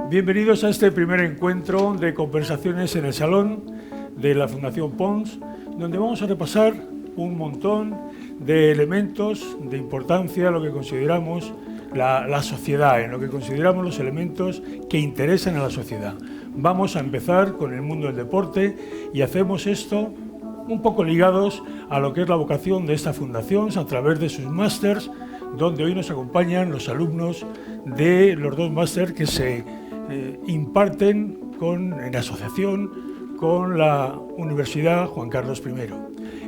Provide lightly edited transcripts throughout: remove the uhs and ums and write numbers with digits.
Bienvenidos a este primer encuentro de conversaciones en el Salón de la Fundación Pons, donde vamos a repasar un montón de elementos de importancia, lo que consideramos la sociedad, en lo que consideramos los elementos que interesan a la sociedad. Vamos a empezar con el mundo del deporte y hacemos esto un poco ligados a lo que es la vocación de esta fundación a través de sus másters, donde hoy nos acompañan los alumnos de los dos másters que se imparten en asociación con la Universidad Juan Carlos I.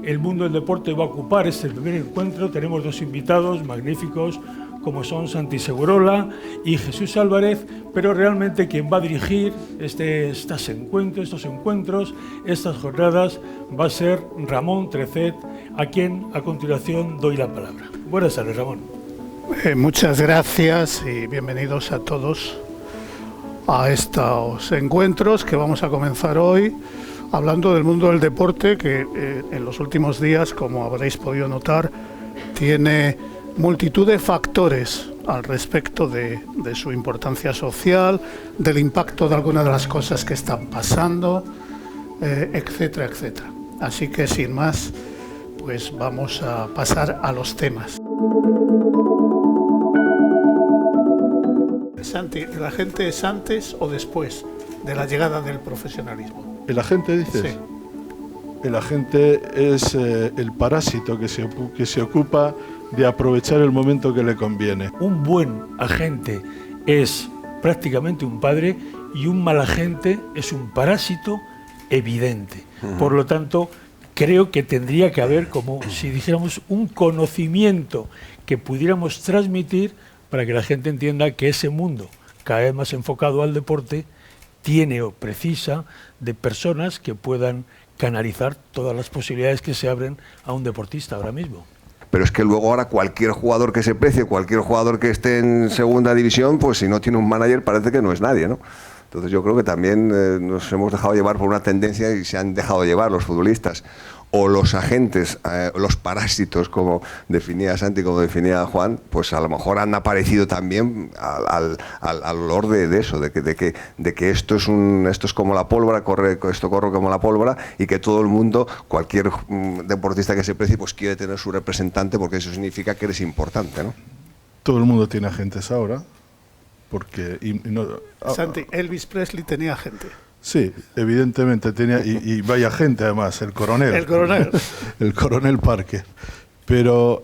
El mundo del deporte va a ocupar este primer encuentro. Tenemos dos invitados magníficos como son Santi Segurola y Jesús Álvarez, pero realmente quien va a dirigir estos encuentros, estas jornadas, va a ser Ramón Trecet, a quien a continuación doy la palabra. Buenas tardes, Ramón. Muchas gracias y bienvenidos a todos a estos encuentros que vamos a comenzar hoy hablando del mundo del deporte que en los últimos días, como habréis podido notar, tiene multitud de factores al respecto de su importancia social, del impacto de algunas de las cosas que están pasando, etcétera, etcétera. Así que sin más, pues vamos a pasar a los temas. Santi, ¿el agente es antes o después de la llegada del profesionalismo? ¿El agente, dices? Sí. El agente es el parásito que se ocupa de aprovechar el momento que le conviene. Un buen agente es prácticamente un padre y un mal agente es un parásito evidente. Por lo tanto, creo que tendría que haber, como si dijéramos, un conocimiento que pudiéramos transmitir para que la gente entienda que ese mundo, cada vez más enfocado al deporte, tiene o precisa de personas que puedan canalizar todas las posibilidades que se abren a un deportista ahora mismo. Pero es que luego ahora cualquier jugador que se precie, cualquier jugador que esté en segunda división, pues si no tiene un manager parece que no es nadie, ¿no? Entonces yo creo que también nos hemos dejado llevar por una tendencia y se han dejado llevar los futbolistas o los agentes, los parásitos, como definía Santi, como definía Juan, pues a lo mejor han aparecido también al olor de eso, de que esto es como la pólvora, esto corre como la pólvora, y que todo el mundo, cualquier deportista que se precie, pues quiere tener su representante, porque eso significa que eres importante, ¿no? Todo el mundo tiene agentes ahora, porque... Santi, Elvis Presley tenía agente. Sí, evidentemente tenía, y vaya gente además, el coronel. El coronel. El coronel Parque. Pero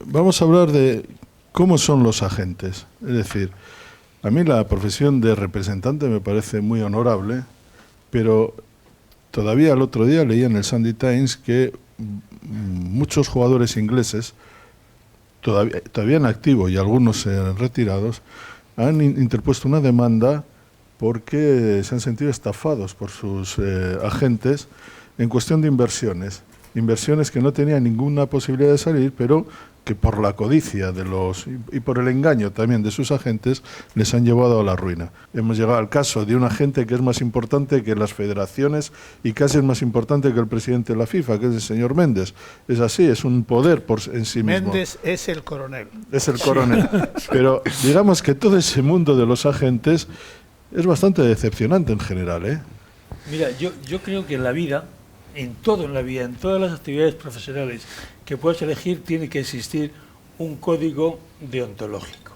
vamos a hablar de cómo son los agentes. Es decir, a mí la profesión de representante me parece muy honorable, pero todavía el otro día leí en el Sunday Times que muchos jugadores ingleses, todavía en activo y algunos retirados, han interpuesto una demanda porque se han sentido estafados por sus agentes en cuestión de inversiones que no tenían ninguna posibilidad de salir, pero que por la codicia y por el engaño también de sus agentes les han llevado a la ruina. Hemos llegado al caso de un agente que es más importante que las federaciones y casi es más importante que el presidente de la FIFA, que es el señor Méndez. Es así, es un poder en sí mismo. Méndez es el coronel. Es el coronel. Sí. Pero digamos que todo ese mundo de los agentes es bastante decepcionante en general, ¿eh? Mira, yo creo que en la vida, en todas las actividades profesionales que puedas elegir, tiene que existir un código deontológico.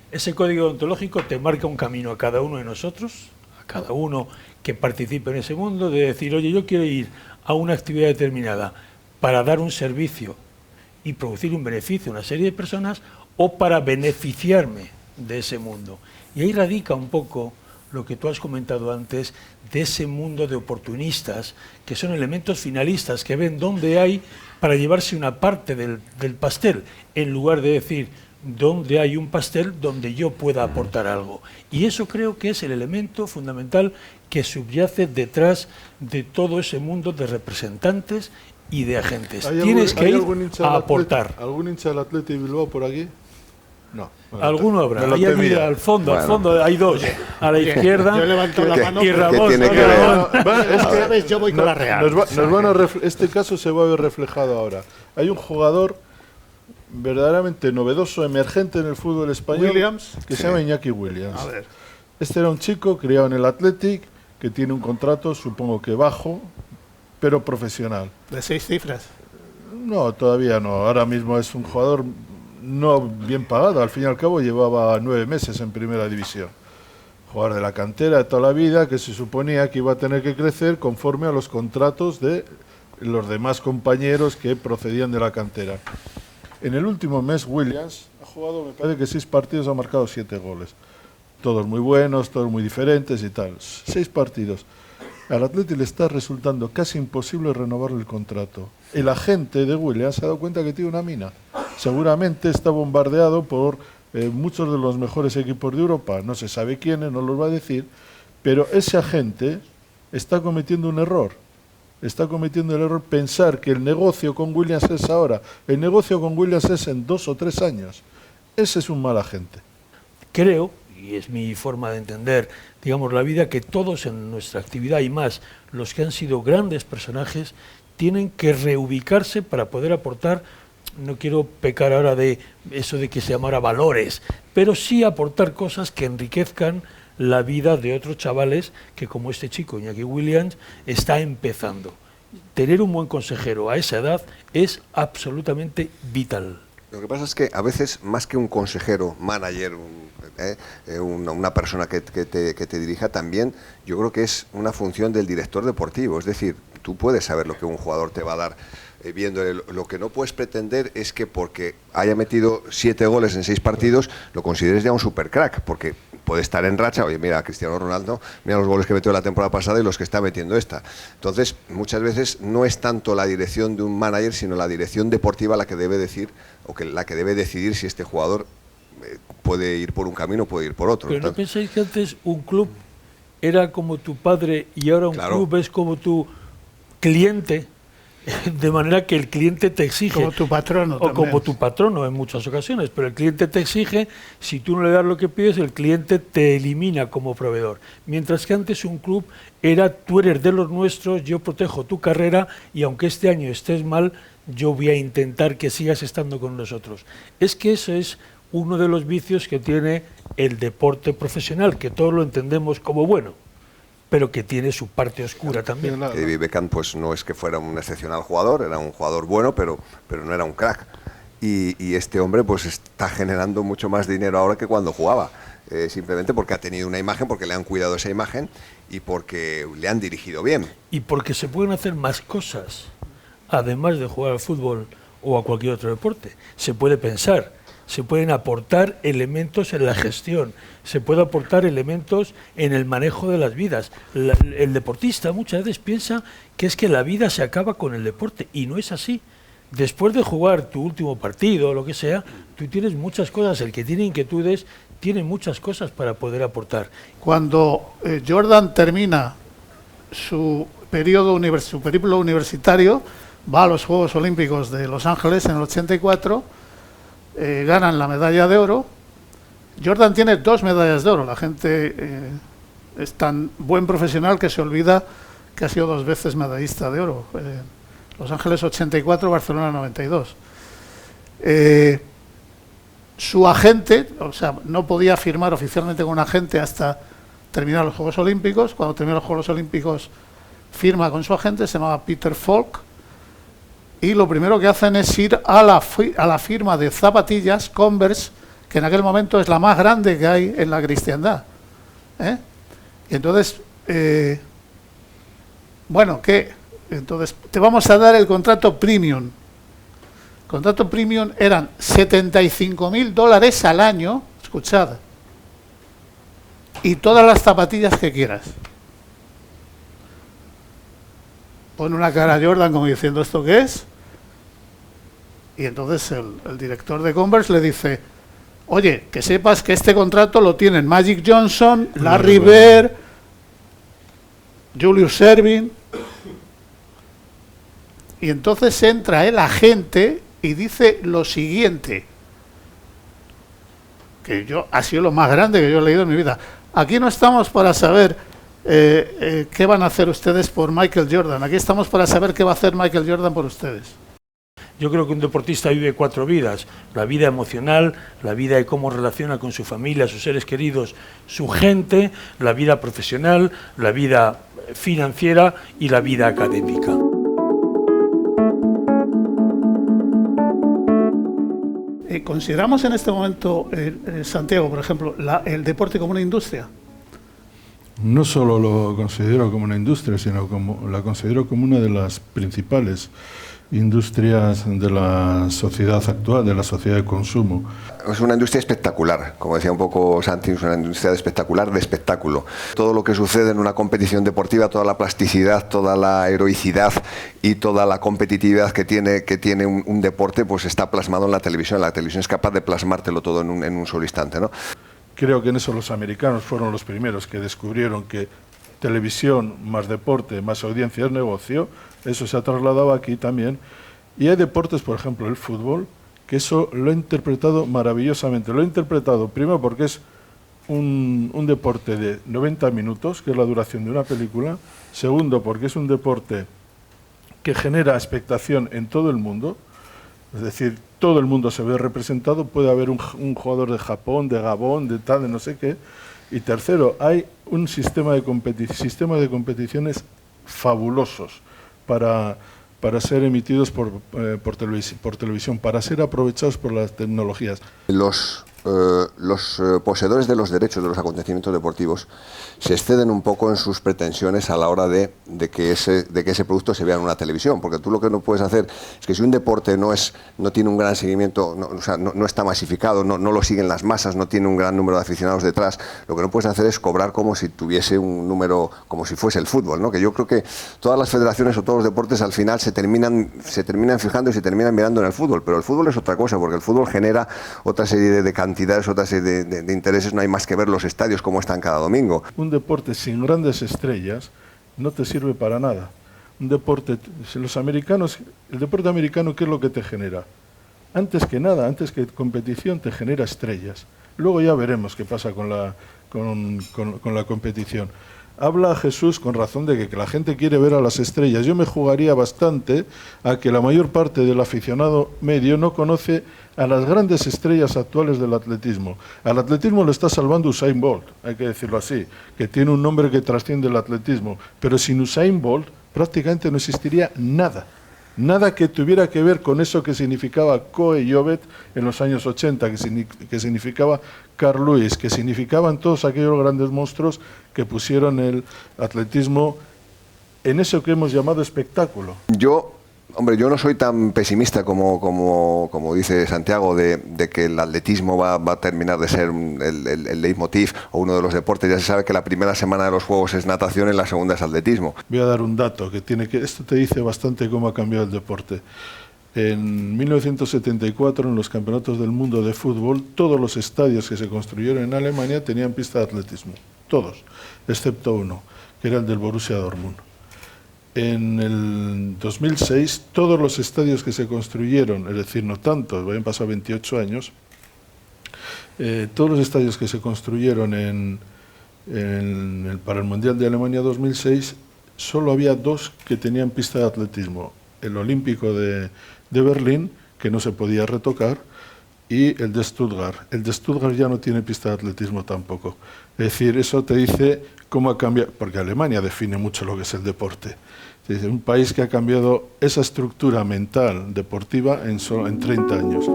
Ese código deontológico te marca un camino a cada uno de nosotros, a cada uno que participe en ese mundo, de decir, oye, yo quiero ir a una actividad determinada para dar un servicio y producir un beneficio a una serie de personas, o para beneficiarme de ese mundo. Y ahí radica un poco lo que tú has comentado antes, de ese mundo de oportunistas, que son elementos finalistas, que ven dónde hay para llevarse una parte del pastel, en lugar de decir dónde hay un pastel donde yo pueda aportar algo. Y eso creo que es el elemento fundamental que subyace detrás de todo ese mundo de representantes y de agentes. Tienes que ir a aportar. ¿Algún hincha del Athletic Bilbao por aquí? No. Bueno, alguno habrá. Ahí al fondo, bueno. Al fondo hay dos. A la izquierda. Yo levanto la mano. Y Ramón. Yo voy con la Real. Este caso se va a ver reflejado ahora. Hay un jugador verdaderamente novedoso, emergente en el fútbol español, Williams, que se llama Iñaki Williams. A ver, Este era un chico criado en el Athletic, que tiene un contrato, supongo que bajo, pero profesional. de 6 cifras. No, todavía no. Ahora mismo es un jugador no bien pagado. Al fin y al cabo llevaba 9 meses en primera división. Jugador de la cantera de toda la vida, que se suponía que iba a tener que crecer conforme a los contratos de los demás compañeros que procedían de la cantera. En el último mes, Williams ha jugado, me parece que 6 partidos, ha marcado 7 goles. Todos muy buenos, todos muy diferentes y tal. 6 partidos. Al Athletic le está resultando casi imposible renovarle el contrato. El agente de Williams se ha dado cuenta que tiene una mina. Seguramente está bombardeado por muchos de los mejores equipos de Europa. No se sabe quiénes, no los va a decir, pero ese agente está cometiendo un error. Está cometiendo el error pensar que el negocio con Williams es ahora. El negocio con Williams es en 2 o 3 años. Ese es un mal agente. Creo, y es mi forma de entender, digamos, la vida, que todos en nuestra actividad y más los que han sido grandes personajes tienen que reubicarse para poder aportar, no quiero pecar ahora de eso de que se llamara valores, pero sí aportar cosas que enriquezcan la vida de otros chavales que, como este chico, Iñaki Williams, está empezando. Tener un buen consejero a esa edad es absolutamente vital. Lo que pasa es que a veces, más que un consejero, manager, una persona que te dirija, también yo creo que es una función del director deportivo. Es decir, tú puedes saber lo que un jugador te va a dar viéndole. Lo que no puedes pretender es que porque haya metido 7 goles en 6 partidos lo consideres ya un supercrack, porque puede estar en racha. Oye, mira, Cristiano Ronaldo, mira los goles que metió la temporada pasada y los que está metiendo esta. Entonces, muchas veces no es tanto la dirección de un manager, sino la dirección deportiva la que debe decir, o que la que debe decidir si este jugador puede ir por un camino o puede ir por otro. Pero ¿no pensáis que antes un club era como tu padre y ahora un club es como tu cliente? De manera que el cliente te exige, como tu patrono o también. como tu patrono en muchas ocasiones, pero el cliente te exige, si tú no le das lo que pides, el cliente te elimina como proveedor. Mientras que antes un club era, tú eres de los nuestros, yo protejo tu carrera y aunque este año estés mal, yo voy a intentar que sigas estando con nosotros. Es que eso es uno de los vicios que tiene el deporte profesional, que todos lo entendemos como bueno, pero que tiene su parte oscura también. David Beckham pues no es que fuera un excepcional jugador, era un jugador bueno, pero no era un crack. Y este hombre pues está generando mucho más dinero ahora que cuando jugaba, simplemente porque ha tenido una imagen, porque le han cuidado esa imagen y porque le han dirigido bien. Y porque se pueden hacer más cosas, además de jugar al fútbol o a cualquier otro deporte. Se puede pensar, se pueden aportar elementos en la gestión, se puede aportar elementos en el manejo de las vidas. El deportista muchas veces piensa que es que la vida se acaba con el deporte y no es así. Después de jugar tu último partido o lo que sea, tú tienes muchas cosas, el que tiene inquietudes tiene muchas cosas para poder aportar. Cuando Jordan termina su periplo universitario, va a los Juegos Olímpicos de Los Ángeles en el 84, ganan la medalla de oro. Jordan tiene 2 medallas de oro. La gente es tan buen profesional que se olvida que ha sido 2 veces medallista de oro. Los Ángeles 84, Barcelona 92. Su agente, o sea, no podía firmar oficialmente con un agente hasta terminar los Juegos Olímpicos. Cuando termina los Juegos Olímpicos firma con su agente, se llamaba Peter Falk. Y lo primero que hacen es ir a la firma de zapatillas Converse, que en aquel momento es la más grande que hay en la cristiandad. Y entonces, bueno, ¿qué? Entonces, te vamos a dar el contrato premium. El contrato premium eran $75.000 al año, escuchad, y todas las zapatillas que quieras. Pone una cara a Jordan como diciendo, ¿esto qué es? Y entonces el director de Converse le dice, oye, que sepas que este contrato lo tienen Magic Johnson, Larry Bird, Julius Erving. Y entonces entra el agente y dice lo siguiente, que ha sido lo más grande que yo he leído en mi vida. Aquí no estamos para saber qué van a hacer ustedes por Michael Jordan. Aquí estamos para saber qué va a hacer Michael Jordan por ustedes. Yo creo que un deportista vive 4 vidas: la vida emocional, la vida de cómo relaciona con su familia, sus seres queridos, su gente, la vida profesional, la vida financiera y la vida académica. ¿Consideramos en este momento, Santiago, por ejemplo, el deporte como una industria? No solo lo considero como una industria, sino la considero como una de las principales industrias de la sociedad actual, de la sociedad de consumo. Es una industria espectacular, como decía un poco Santi, es una industria espectacular, de espectáculo. Todo lo que sucede en una competición deportiva, toda la plasticidad, toda la heroicidad y toda la competitividad que tiene un deporte, pues está plasmado en la televisión. La televisión es capaz de plasmártelo todo en un solo instante, ¿no? Creo que en eso los americanos fueron los primeros que descubrieron que televisión más deporte más audiencia es negocio. Eso se ha trasladado aquí también. Y hay deportes, por ejemplo, el fútbol, que eso lo he interpretado maravillosamente. Lo he interpretado primero porque es un deporte de 90 minutos, que es la duración de una película. Segundo, porque es un deporte que genera expectación en todo el mundo. Es decir, todo el mundo se ve representado. Puede haber un jugador de Japón, de Gabón, de tal, de no sé qué. Y tercero, hay un sistema de competiciones fabulosos para ser emitidos por televisión, para ser aprovechados por las tecnologías. Los poseedores de los derechos de los acontecimientos deportivos se exceden un poco en sus pretensiones a la hora de que ese producto se vea en una televisión, porque tú lo que no puedes hacer es que si un deporte no tiene un gran seguimiento, no está masificado, no lo siguen las masas, no tiene un gran número de aficionados detrás, lo que no puedes hacer es cobrar como si tuviese un número, como si fuese el fútbol, ¿no? Que yo creo que todas las federaciones o todos los deportes al final se terminan fijando y se terminan mirando en el fútbol, pero el fútbol es otra cosa, porque el fútbol genera otra serie de cantidades, otra serie de intereses. No hay más que ver los estadios cómo están cada domingo. Un deporte sin grandes estrellas no te sirve para nada. Un deporte, los americanos, el deporte americano, ¿qué es lo que te genera? Antes que nada, antes que competición, te genera estrellas. Luego ya veremos qué pasa con la competición. Habla Jesús con razón de que la gente quiere ver a las estrellas. Yo me jugaría bastante a que la mayor parte del aficionado medio no conoce a las grandes estrellas actuales del atletismo. Al atletismo lo está salvando Usain Bolt, hay que decirlo así, que tiene un nombre que trasciende el atletismo. Pero sin Usain Bolt prácticamente no existiría nada. Nada que tuviera que ver con eso que significaba Coe Jovet en los años 80, que significaba Carl Lewis, que significaban todos aquellos grandes monstruos que pusieron el atletismo en eso que hemos llamado espectáculo. Yo no soy tan pesimista como dice Santiago, de que el atletismo va a terminar de ser el leitmotiv o uno de los deportes. Ya se sabe que la primera semana de los Juegos es natación y la segunda es atletismo. Voy a dar un dato esto te dice bastante cómo ha cambiado el deporte. En 1974, en los campeonatos del mundo de fútbol, todos los estadios que se construyeron en Alemania tenían pista de atletismo. Todos, excepto uno, que era el del Borussia Dortmund. En el 2006, todos los estadios que se construyeron, es decir, no tantos, habían pasado 28 años, todos los estadios que se construyeron para el Mundial de Alemania 2006, solo había 2 que tenían pista de atletismo. El Olímpico de Berlín, que no se podía retocar, y el de Stuttgart. El de Stuttgart ya no tiene pista de atletismo tampoco. Es decir, eso te dice cómo ha cambiado, porque Alemania define mucho lo que es el deporte. Es decir, un país que ha cambiado esa estructura mental deportiva en 30 años.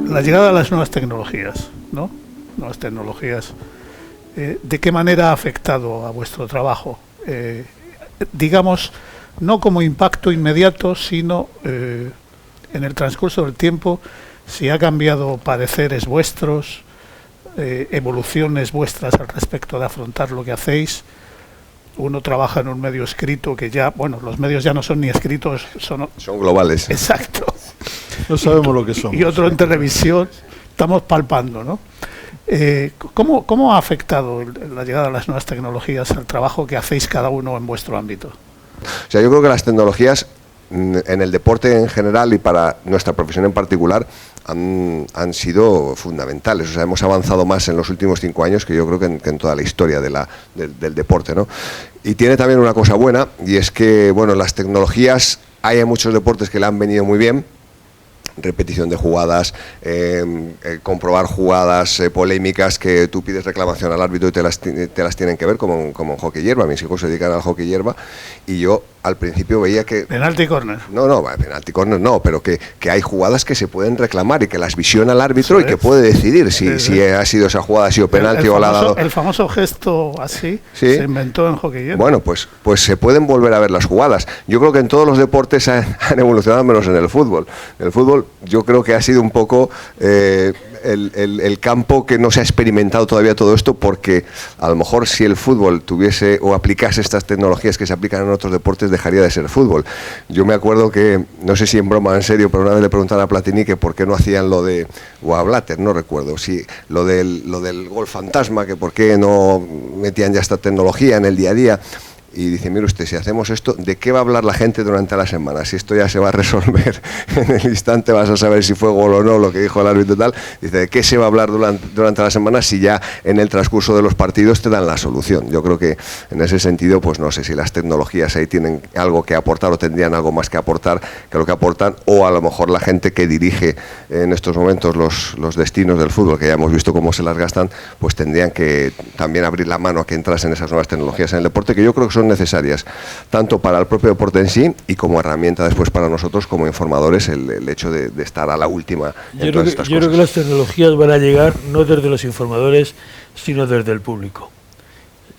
La llegada de las nuevas tecnologías, ¿no? Nuevas tecnologías. ¿De qué manera ha afectado a vuestro trabajo? Digamos, no como impacto inmediato, sino en el transcurso del tiempo, si ha cambiado pareceres vuestros, evoluciones vuestras al respecto de afrontar lo que hacéis. Uno trabaja en un medio escrito que ya, bueno, los medios ya no son ni escritos, son globales. Exacto. No sabemos lo que somos. Y otro en televisión, estamos palpando, ¿no? ¿Cómo ha afectado la llegada de las nuevas tecnologías al trabajo que hacéis cada uno en vuestro ámbito? O sea, yo creo que las tecnologías en el deporte en general y para nuestra profesión en particular han sido fundamentales. O sea, hemos avanzado más en los últimos 5 años que yo creo que en toda la historia del deporte, ¿no? Y tiene también una cosa buena, y es que, bueno, las tecnologías, hay muchos deportes que le han venido muy bien. Repetición de jugadas, comprobar jugadas polémicas que tú pides reclamación al árbitro y te las tienen que ver, como en hockey hierba. Mis hijos se dedican al hockey hierba y yo al principio veía que... Penalti corner. No, penalti corner no, pero que hay jugadas que se pueden reclamar y que las visiona el árbitro y que puede decidir si ha sido esa jugada, ha sido penalti o la ha dado... El famoso gesto así ¿Sí? se inventó en hockey hierba. Bueno, pues se pueden volver a ver las jugadas. Yo creo que en todos los deportes han evolucionado, menos en el fútbol. En el fútbol yo creo que ha sido un poco el campo que no se ha experimentado todavía todo esto, porque a lo mejor si el fútbol tuviese o aplicase estas tecnologías que se aplican en otros deportes, dejaría de ser fútbol. Yo me acuerdo que, no sé si en broma o en serio, pero una vez le preguntaron a Platini que por qué no hacían lo de, o a Blatter, no recuerdo, si lo del gol fantasma, que por qué no metían ya esta tecnología en el día a día. Y dice, mire usted, si hacemos esto, ¿de qué va a hablar la gente durante la semana? Si esto ya se va a resolver en el instante, vas a saber si fue gol o no, lo que dijo el árbitro y tal. Dice, ¿de qué se va a hablar durante la semana si ya en el transcurso de los partidos te dan la solución? Yo creo que en ese sentido, pues no sé si las tecnologías ahí tienen algo que aportar o tendrían algo más que aportar que lo que aportan, o a lo mejor la gente que dirige en estos momentos los destinos del fútbol, que ya hemos visto cómo se las gastan, pues tendrían que también abrir la mano a que entrasen esas nuevas tecnologías en el deporte, que yo creo que son necesarias tanto para el propio deporte en sí y como herramienta después para nosotros como informadores, el hecho de estar a la última en todas estas cosas. Yo creo que las tecnologías van a llegar no desde los informadores, sino desde el público.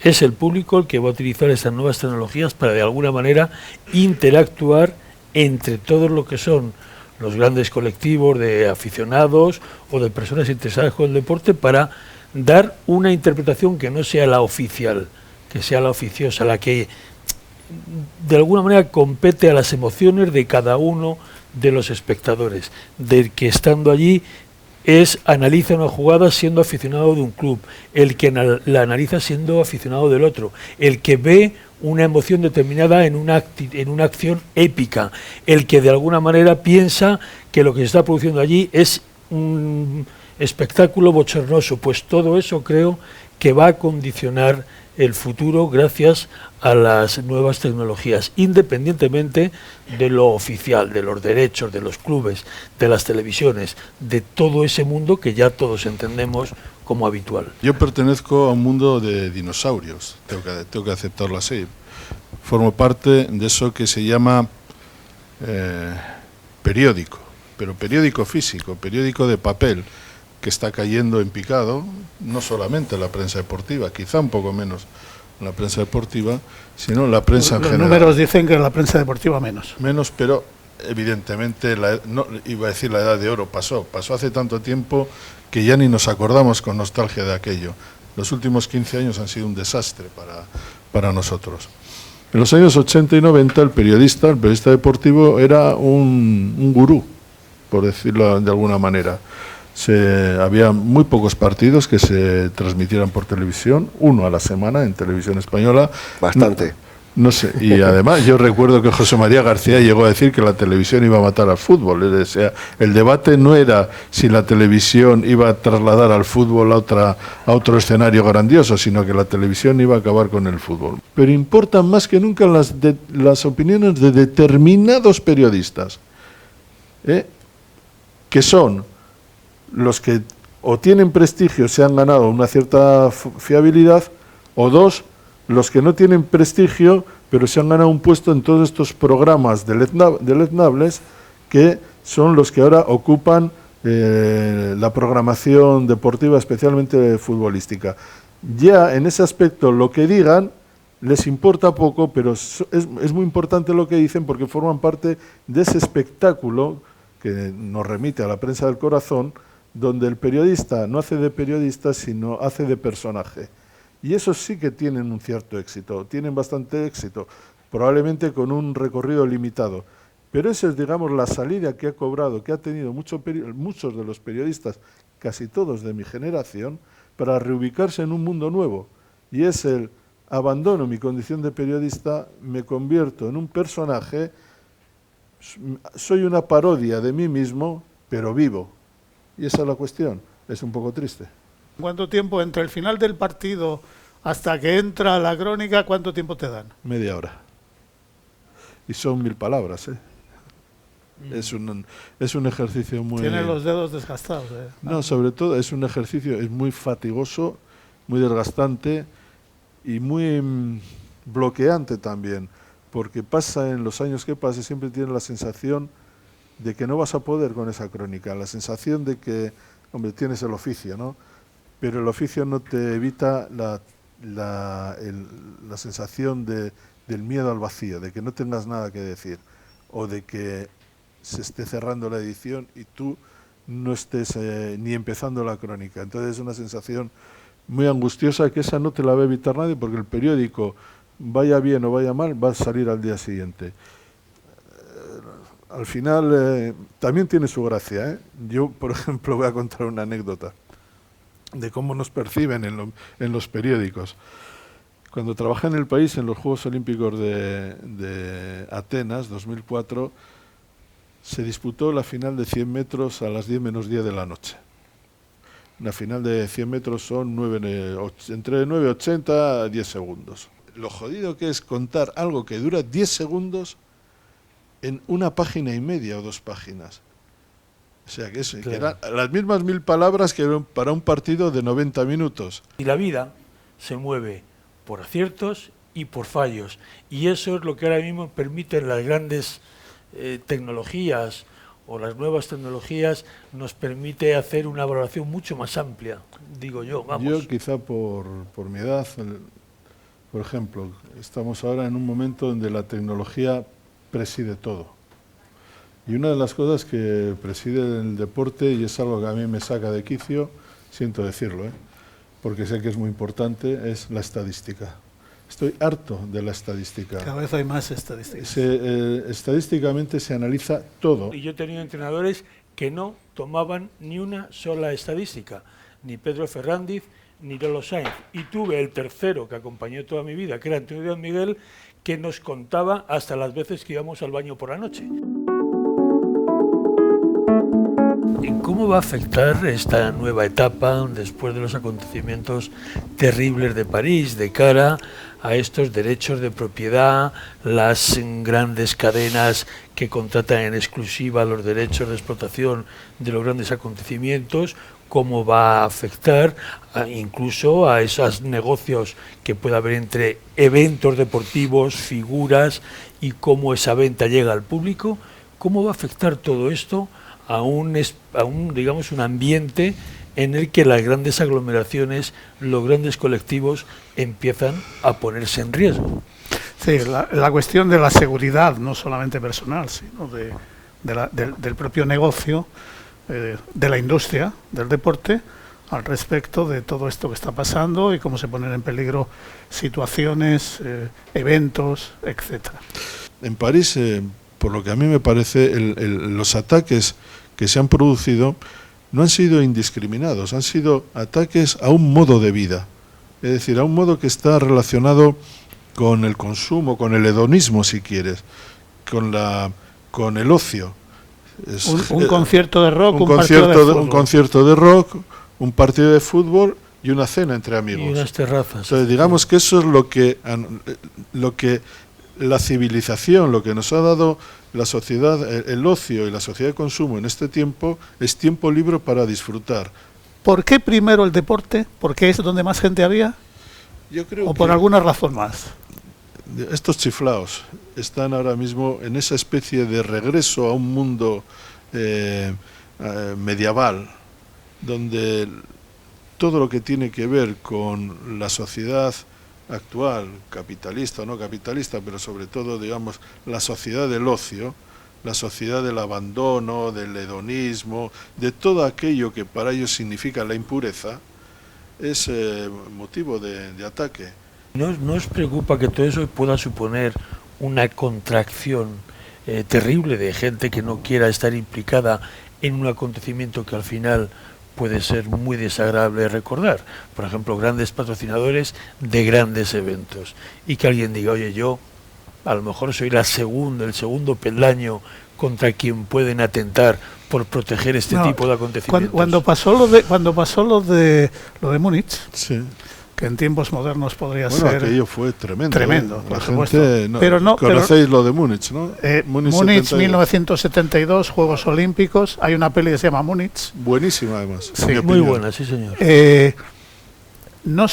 Es el público el que va a utilizar estas nuevas tecnologías para de alguna manera interactuar entre todos lo que son los grandes colectivos de aficionados o de personas interesadas con el deporte, para dar una interpretación que no sea la oficial, que sea la oficiosa, la que de alguna manera compete a las emociones de cada uno de los espectadores, del que estando allí analiza una jugada siendo aficionado de un club, el que la analiza siendo aficionado del otro, el que ve una emoción determinada en una acción épica, el que de alguna manera piensa que lo que se está produciendo allí es un espectáculo bochornoso. Pues todo eso creo que va a condicionar el futuro gracias a las nuevas tecnologías, independientemente de lo oficial, de los derechos, de los clubes, de las televisiones, de todo ese mundo que ya todos entendemos como habitual. Yo pertenezco a un mundo de dinosaurios, tengo que aceptarlo así. Formo parte de eso que se llama periódico, pero periódico físico, periódico de papel, que está cayendo en picado, no solamente la prensa deportiva, quizá un poco menos la prensa deportiva, sino la prensa en general. Los números dicen que en la prensa deportiva menos. Menos, pero evidentemente, no iba a decir la edad de oro, pasó hace tanto tiempo que ya ni nos acordamos con nostalgia de aquello. Los últimos 15 años han sido un desastre para nosotros. En los años 80 y 90 el periodista deportivo era un gurú, por decirlo de alguna manera. Había muy pocos partidos que se transmitieran por televisión, uno a la semana en televisión española. Bastante. No sé, y además yo recuerdo que José María García llegó a decir que la televisión iba a matar al fútbol. O sea, el debate no era si la televisión iba a trasladar al fútbol a otro escenario grandioso, sino que la televisión iba a acabar con el fútbol. Pero importan más que nunca las opiniones de determinados periodistas, que son los que o tienen prestigio, se han ganado una cierta fiabilidad, o dos, los que no tienen prestigio, pero se han ganado un puesto en todos estos programas deleznables, que son los que ahora ocupan la programación deportiva, especialmente futbolística. Ya en ese aspecto lo que digan les importa poco, pero es muy importante lo que dicen, porque forman parte de ese espectáculo que nos remite a la prensa del corazón, donde el periodista no hace de periodista, sino hace de personaje. Y esos sí que tienen un cierto éxito, tienen bastante éxito, probablemente con un recorrido limitado. Pero esa es, digamos, la salida que ha cobrado, que ha tenido muchos de los periodistas, casi todos de mi generación, para reubicarse en un mundo nuevo. Y es el abandono mi condición de periodista, me convierto en un personaje, soy una parodia de mí mismo, pero vivo. Y esa es la cuestión, es un poco triste. ¿Cuánto tiempo entre el final del partido hasta que entra la crónica, ¿cuánto tiempo te dan? Media hora. Y son 1000 palabras, ¿eh? Es un ejercicio muy... Tiene los dedos desgastados. No, sobre todo es un ejercicio, es muy fatigoso, muy desgastante y muy bloqueante también, porque pasa en los años que pase, siempre tienes la sensación de que no vas a poder con esa crónica, la sensación de que, hombre, tienes el oficio, ¿no? Pero el oficio no te evita la sensación del miedo al vacío, de que no tengas nada que decir, o de que se esté cerrando la edición y tú no estés ni empezando la crónica. Entonces es una sensación muy angustiosa que esa no te la va a evitar nadie, porque el periódico, vaya bien o vaya mal, va a salir al día siguiente. Al final también tiene su gracia, ¿eh? Yo, por ejemplo, voy a contar una anécdota de cómo nos perciben en los periódicos. Cuando trabajé en El País, en los Juegos Olímpicos de Atenas, 2004, se disputó la final de 100 metros a las 10 menos 10 de la noche. Una final de 100 metros son entre 9,80 a 10 segundos. Lo jodido que es contar algo que dura 10 segundos en una página y media o 2 páginas. O sea, que eran las mismas 1000 palabras que para un partido de 90 minutos. Y la vida se mueve por aciertos y por fallos. Y eso es lo que ahora mismo permiten las grandes tecnologías o las nuevas tecnologías, nos permite hacer una valoración mucho más amplia, digo yo, vamos. Yo quizá por mi edad, por ejemplo, estamos ahora en un momento donde la tecnología preside todo. Y una de las cosas que preside el deporte, y es algo que a mí me saca de quicio, siento decirlo, porque sé que es muy importante, es la estadística. Estoy harto de la estadística. Cada vez hay más estadísticas. Estadísticamente se analiza todo. Y yo he tenido entrenadores que no tomaban ni una sola estadística, ni Pedro Ferrandiz, ni Lolo Sainz. Y tuve el tercero que acompañó toda mi vida, que era Antonio Díaz Miguel, que nos contaba hasta las veces que íbamos al baño por la noche. ¿Cómo va a afectar esta nueva etapa después de los acontecimientos terribles de París de cara a estos derechos de propiedad, las grandes cadenas que contratan en exclusiva los derechos de explotación de los grandes acontecimientos? ¿Cómo va a afectar incluso a esos negocios que pueda haber entre eventos deportivos, figuras, y cómo esa venta llega al público? ¿Cómo va a afectar todo esto a un digamos, un ambiente en el que las grandes aglomeraciones, los grandes colectivos empiezan a ponerse en riesgo? Sí, la cuestión de la seguridad, no solamente personal, sino del propio negocio, de la industria, del deporte, al respecto de todo esto que está pasando y cómo se ponen en peligro situaciones, eventos, etcétera. En París, por lo que a mí me parece, los ataques que se han producido no han sido indiscriminados, han sido ataques a un modo de vida, es decir, a un modo que está relacionado con el consumo, con el hedonismo, si quieres, con el ocio. Un concierto de rock, un concierto de rock, un partido de fútbol y una cena entre amigos. Y unas terrazas. Entonces, digamos que eso es lo que la civilización, lo que nos ha dado la sociedad, el ocio y la sociedad de consumo en este tiempo, es tiempo libre para disfrutar. ¿Por qué primero el deporte? ¿Porque es donde más gente había? Yo creo ¿O por alguna razón más? Estos chiflaos están ahora mismo en esa especie de regreso a un mundo medieval, donde todo lo que tiene que ver con la sociedad actual, capitalista o no capitalista, pero sobre todo, digamos, la sociedad del ocio, la sociedad del abandono, del hedonismo, de todo aquello que para ellos significa la impureza, es motivo de ataque. ¿No os preocupa que todo eso pueda suponer una contracción terrible de gente que no quiera estar implicada en un acontecimiento que al final puede ser muy desagradable recordar? Por ejemplo, grandes patrocinadores de grandes eventos, y que alguien diga, oye, yo a lo mejor soy el segundo peldaño contra quien pueden atentar por proteger este tipo de acontecimientos. Cuando pasó lo de Múnich, sí, que en tiempos modernos podría Bueno, ser aquello fue tremendo. tremendo, La por gente, supuesto. Pero no, conocéis lo de Múnich, ¿no? Múnich 1972, Juegos Olímpicos. Hay una peli que se llama Múnich. Buenísima, además. Sí, en mi Muy opinión. buena, sí, señor. No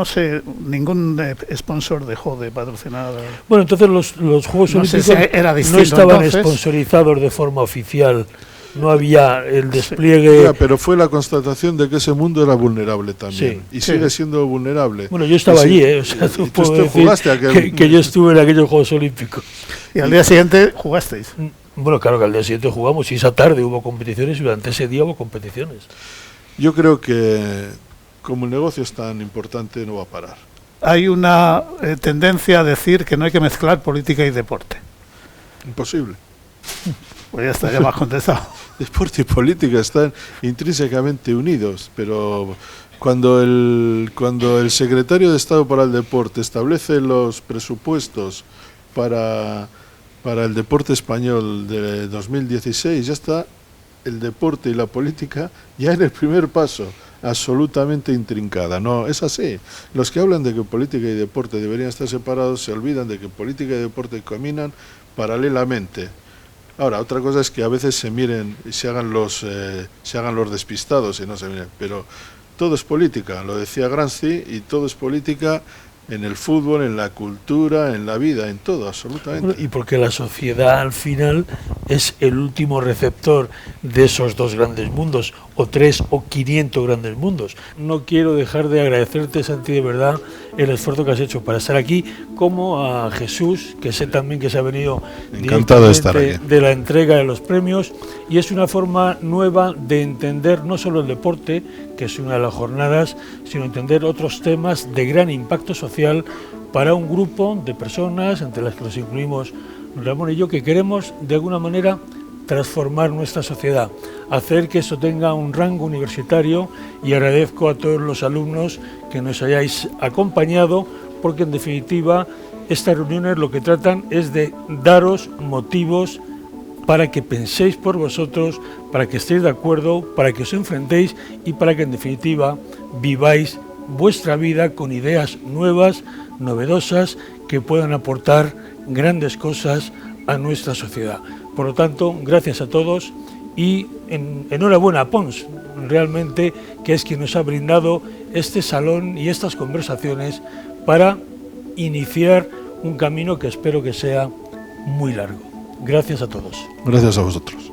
sé, ningún sponsor dejó de patrocinar. Bueno, entonces los Juegos No sé Olímpicos si era no distinto estaban entonces. sponsorizados de forma oficial, no había el despliegue. Ya, pero fue la constatación de que ese mundo era vulnerable también. Sí, y sí. sigue siendo vulnerable. Bueno, yo estaba Y sí, allí, o sea, tú y puedo decir jugaste aquel... que yo estuve en aquellos Juegos Olímpicos. Y al día siguiente jugasteis. Bueno, claro que al día siguiente jugamos y esa tarde hubo competiciones y durante ese día hubo competiciones. Yo creo que como el negocio es tan importante, no va a parar. Hay una tendencia a decir que no hay que mezclar política y deporte. Imposible. Pues ya está, ya me has contestado. Deporte y política están intrínsecamente unidos, pero cuando el secretario de Estado para el Deporte establece los presupuestos para el deporte español de 2016, ya está el deporte y la política ya en el primer paso, absolutamente intrincada. No, es así. Los que hablan de que política y deporte deberían estar separados se olvidan de que política y deporte caminan paralelamente. Ahora, otra cosa es que a veces se miren y se hagan los despistados y no se miren, pero todo es política, lo decía Gramsci, y todo es política en el fútbol, en la cultura, en la vida, en todo, absolutamente. Y porque la sociedad al final es el último receptor de esos dos grandes mundos, o 3 o 500 grandes mundos. No quiero dejar de agradecerte, Santi, de verdad, el esfuerzo que has hecho para estar aquí, como a Jesús, que sé también que se ha venido Encantado de estar aquí. de la entrega de los premios, y es una forma nueva de entender no solo el deporte, que es una de las jornadas, sino entender otros temas de gran impacto social para un grupo de personas, entre las que nos incluimos Ramón y yo, que queremos de alguna manera transformar nuestra sociedad, hacer que esto tenga un rango universitario, y agradezco a todos los alumnos que nos hayáis acompañado, porque en definitiva estas reuniones lo que tratan es de daros motivos para que penséis por vosotros, para que estéis de acuerdo, para que os enfrentéis y para que en definitiva viváis vuestra vida con ideas nuevas, novedosas, que puedan aportar grandes cosas a nuestra sociedad. Por lo tanto, gracias a todos y enhorabuena a Pons, realmente, que es quien nos ha brindado este salón y estas conversaciones para iniciar un camino que espero que sea muy largo. Gracias a todos. Gracias a vosotros.